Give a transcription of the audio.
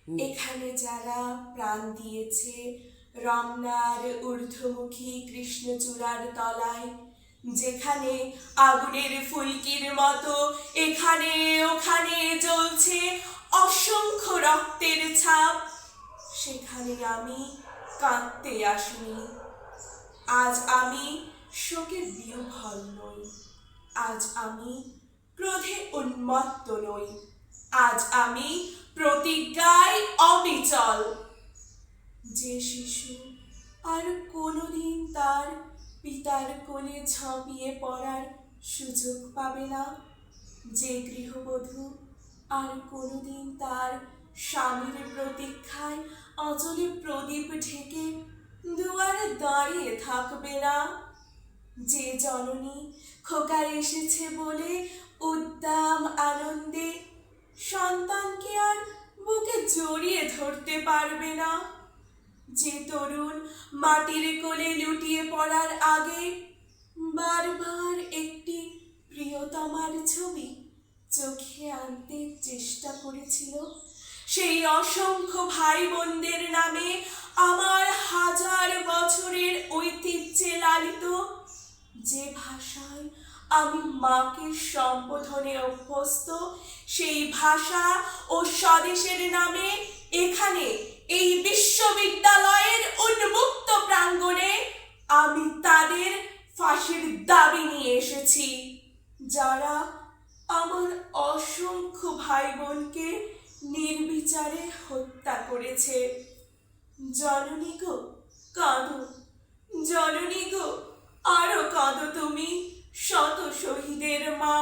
এখানে যারা প্রাণ দিয়েছে রমনার ঊর্ধ্বমুখী কৃষ্ণচূড়ার তলায়, যেখানে আগুনের ফুলকির মতো এখানে ওখানে জ্বলছে অসংখ্য রক্তের ছাপ, সেখানে আমি কাঁদতে আসিনি। আজ আমি শোকের বিহ্বল নই, আজ আমি ক্রোধে উন্মত্ত নই, আজ আমি প্রতিজ্ঞায় অবিচল। যে শিশু আর কোনোদিন তার পিতার কোলে ঝাঁপিয়ে পড়ার সুযোগ পাবে না, যে গৃহবধূ আর কোনোদিন তার স্বামীর প্রতীক্ষায় আঁচলে প্রদীপ ঢেকে দুয়ারে দাঁড়িয়ে থাকবে না, যে জননী খোকা এসেছে বলে উদ্দাম আনন্দে সন্তানকে আর বুকে জড়িয়ে ধরতে পারবে না, যে তরুণ মাটির কোলে লুটিয়ে পড়ার আগে বারবার একটি প্রিয়তমার ছবি চোখে আনতে চেষ্টা করেছিল, সেই অসংখ্য ভাই বোনদের নামে আমার হাজার বছরের ঐতিহ্যে লালিত, যে ভাষায় আমি মাকে সম্বোধনে অভ্যস্ত, সেই ভাষা ও স্বদেশের নামে এখানে এই বিশ্ববিদ্যালয়ের উন্মুক্ত প্রাঙ্গণে আমি তাদের ফাঁসির দাবি নিয়ে এসেছি, যারা আমার অসংখ্য ভাই বোনকে নির্বিচারে হত্যা করেছে। জননী গো কাঁদো, জননী গো আরো কাঁদো তুমি, শত শহীদের মা।